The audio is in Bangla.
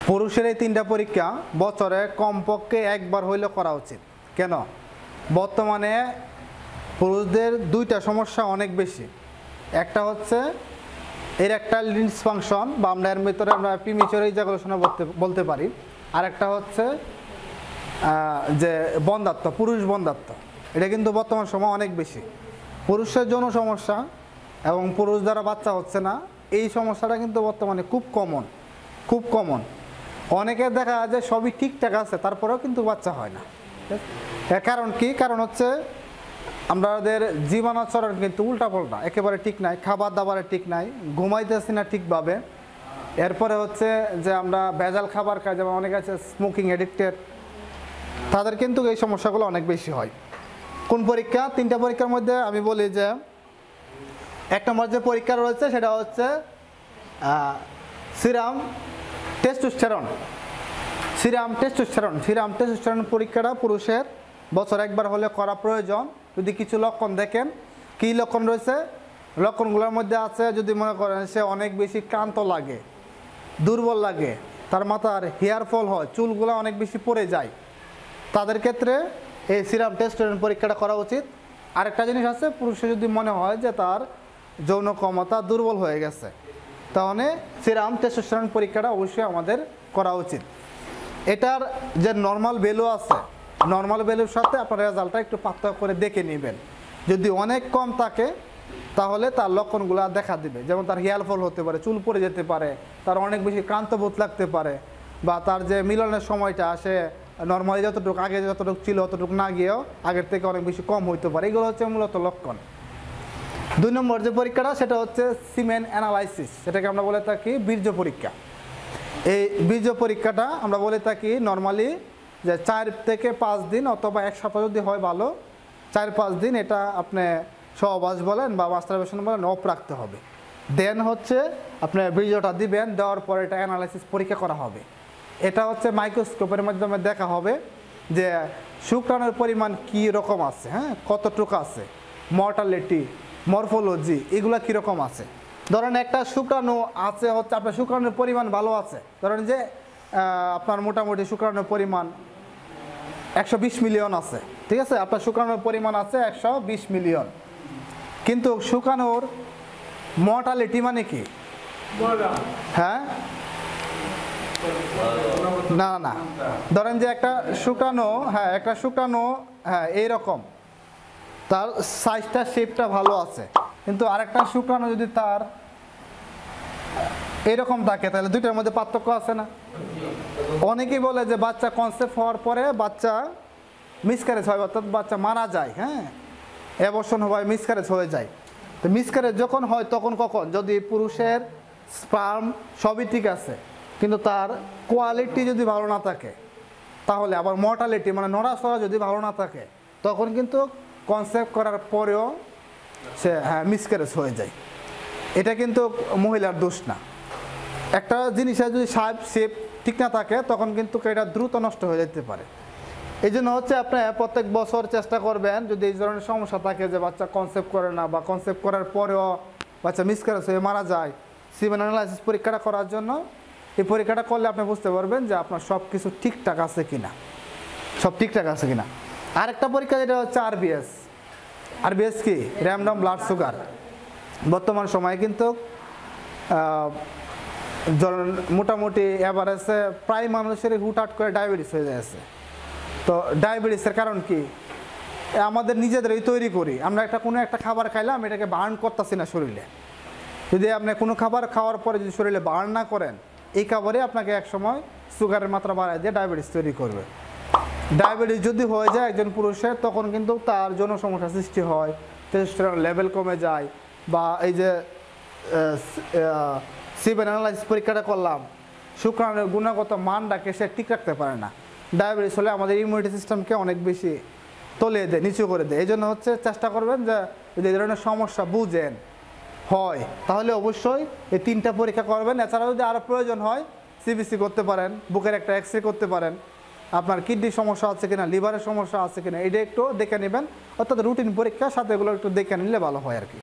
পুরুষের এই তিনটা পরীক্ষা বছরে কমপক্ষে একবার হইলে করা উচিত। কেন? বর্তমানে পুরুষদের দুইটা সমস্যা অনেক বেশি। একটা হচ্ছে ইরেকটাইল ডিসফাংশন, বা আমরা এর ভিতরে আমরা প্রিমেচুর ইজাকুলেশন বলতে পারি। আর একটা হচ্ছে যে বন্ধ্যাত্ব, পুরুষ বন্ধ্যাত্ব। এটা কিন্তু বর্তমান সময় অনেক বেশি। পুরুষের যৌন সমস্যা এবং পুরুষ দ্বারা বাচ্চা হচ্ছে না, এই সমস্যাটা কিন্তু বর্তমানে খুব কমন। অনেকের দেখা যায় যে সবই ঠিকঠাক আছে, তারপরেও কিন্তু বাচ্চা হয় না। এর কারণ কি? কারণ হচ্ছে আমাদের জীবনাচরণ কিন্তু উল্টাপাল্টা, একেবারে ঠিক নাই, খাবার দাবারে ঠিক নাই, ঘুমাইতেছি না ঠিকভাবে। এরপরে হচ্ছে যে আমরা ভেজাল খাবার খাই, যেমন অনেকে আছে স্মোকিং এডিক্টেড, তাদের কিন্তু এই সমস্যাগুলো অনেক বেশি হয়। কোন পরীক্ষা? তিনটা পরীক্ষার মধ্যে আমি বলি যে এক নম্বর যে পরীক্ষা রয়েছে সেটা হচ্ছে সিরাম টেস্টোস্টেরন পরীক্ষাটা পুরুষের বছর একবার হলে করা প্রয়োজন। যদি কিছু লক্ষণ দেখেন, কী লক্ষণ রয়েছে? লক্ষণগুলোর মধ্যে আছে, যদি মনে করেন সে অনেক বেশি ক্লান্ত লাগে, দুর্বল লাগে, তার মাথার হেয়ার ফল হয়, চুলগুলো অনেক বেশি পড়ে যায়, তাদের ক্ষেত্রে এই সিরাম টেস্টোস্টেরন পরীক্ষাটা করা উচিত। আরেকটা জিনিস আছে, পুরুষের যদি মনে হয় যে তার যৌন ক্ষমতা দুর্বল হয়ে গেছে, তাহলে সিরাম টেস্টোস্টেরন পরীক্ষাটা অবশ্যই আমাদের করা উচিত। এটার যে নর্মাল ভ্যালু আছে, নর্মাল ভ্যালুর সাথে আপনার রেজাল্টটা একটু পার্থক্য করে দেখে নেবেন। যদি অনেক কম থাকে তাহলে তার লক্ষণগুলো দেখা দিবে, যেমন তার হেয়ার ফল হতে পারে, চুল পড়ে যেতে পারে, তার অনেক বেশি ক্লান্তবোধ লাগতে পারে, বা তার যে মিলনের সময়টা আসে নর্মালি যতটুকু আগে যতটুকু ছিল অতটুকু না গিয়েও আগের থেকে অনেক বেশি কম হইতে পারে। এগুলো হচ্ছে মূলত লক্ষণ। দুই নম্বর যে পরীক্ষাটা সেটা হচ্ছে সিমেন অ্যানালাইসিস, সেটাকে আমরা বলে থাকি বীর্য পরীক্ষা। এই বীর্য পরীক্ষাটা আমরা বলে থাকি নর্মালি যে 4 থেকে 5 দিন অথবা এক সপ্তাহ যদি হয় ভালো, 4-5 দিন এটা আপনি সহবাস বলেন বা মাস্টারবেশন বলেন, অফ রাখতে হবে। দেন হচ্ছে আপনি বীর্যটা দিবেন, দেওয়ার পর এটা অ্যানালাইসিস পরীক্ষা করা হবে। এটা হচ্ছে মাইক্রোস্কোপের মাধ্যমে দেখা হবে যে শুক্রাণুর পরিমাণ কী রকম আছে, হ্যাঁ, কতটুকু আছে, মর্টালিটি, মরফোলজি, এগুলো কীরকম আছে। ধরেন একটা শুক্রাণু আছে হচ্ছে, আপনার শুক্রাণুর পরিমাণ ভালো আছে, ধরেন যে আপনার মোটামুটি শুক্রাণুর পরিমাণ 120 মিলিয়ন আছে, ঠিক আছে, আপনার শুক্রাণুর পরিমাণ আছে 120 মিলিয়ন, কিন্তু শুক্রাণুর মর্টালিটি মানে কি? হ্যাঁ, না, ধরেন যে একটা শুক্রাণু, হ্যাঁ এইরকম, তার সাইজটা শেপটা ভালো আছে, কিন্তু আরেকটা শুক্রাণু যদি তার এরকম থাকে, তাহলে দুইটার মধ্যে পার্থক্য আছে না? অনেকেই বলে যে বাচ্চা কনসেপ্ট হওয়ার পরে বাচ্চা মিসক্যারেজ হয়, অর্থাৎ বাচ্চা মারা যায়, হ্যাঁ, অ্যাবর্শন হয়, মিসক্যারেজ হয়ে যায়। তো মিসক্যারেজ যখন হয় তখন কখন? যদি পুরুষের স্পার্ম সবই ঠিক আছে, কিন্তু তার কোয়ালিটি যদি ভালো না থাকে, তাহলে আবার মর্টালিটি মানে নড়াচড়া যদি ভালো না থাকে, তখন কিন্তু কনসেপ্ট করার পরেও সে মিসক্যারেজ হয়ে যায়। এটা কিন্তু মহিলার দোষ না। একটা জিনিসের যদি শেপ ঠিক না থাকে তখন কিন্তু এটা দ্রুত নষ্ট হয়ে যেতে পারে। এই জন্য হচ্ছে আপনি প্রত্যেক বছর চেষ্টা করবেন, যদি এই ধরনের সমস্যা থাকে যে বাচ্চা কনসেপ্ট করে না বা কনসেপ্ট করার পরেও বাচ্চা মিসক্যারেজ হয়ে মারা যায়, সিমেন অ্যানালাইসিস পরীক্ষাটা করার জন্য। এই পরীক্ষাটা করলে আপনি বুঝতে পারবেন যে আপনার সব কিছু ঠিকঠাক আছে কিনা, আরেকটা পরীক্ষা যেটা হচ্ছে আরবিএস কি? Random blood sugar. বর্তমান সময়ে কিন্তু মোটামুটি এভারেজে প্রায় মানুষের হুটহাট করে ডায়াবেটিস হয়ে যাচ্ছে। তো ডায়াবেটিসের কারণ কি? আমাদের নিজেদেরই তৈরি করি। আমরা কোনো একটা খাবার খাইলাম, এটাকে বার্ন করতেছি না শরীরে। যদি আপনি কোনো খাবার খাওয়ার পরে যদি শরীরে বার্ন না করেন, এই খাবারে আপনাকে একসময় সুগারের মাত্রা বাড়ায় দিয়ে ডায়াবেটিস তৈরি করবে। ডায়াবেটিস যদি হয়ে যায় একজন পুরুষের, তখন কিন্তু তার জন্য সমস্যা সৃষ্টি হয়, টেস্টোস্টেরন লেভেল কমে যায়, বা এই যে সিমেন অ্যানালাইসিস পরীক্ষাটা করলাম, শুক্রাণুর গুণগত মানটাকে সে ঠিক রাখতে পারে না। ডায়াবেটিস হলে আমাদের ইমিউনিটি সিস্টেমকে অনেক বেশি তলিয়ে দেয়, নিচু করে দেয়। এই জন্য হচ্ছে চেষ্টা করবেন যে যদি এই ধরনের সমস্যা বুঝেন হয়, তাহলে অবশ্যই এই 3টা পরীক্ষা করবেন। এছাড়াও যদি আরও প্রয়োজন হয় সিবিসি করতে পারেন, বুকের একটা এক্সরে করতে পারেন, আপনার কিডনির সমস্যা আছে কিনা, লিভারের সমস্যা আছে কিনা, এটা একটু দেখে নেবেন। অর্থাৎ রুটিন পরীক্ষার সাথে এগুলো একটু দেখে নিলে ভালো হয় আর কি।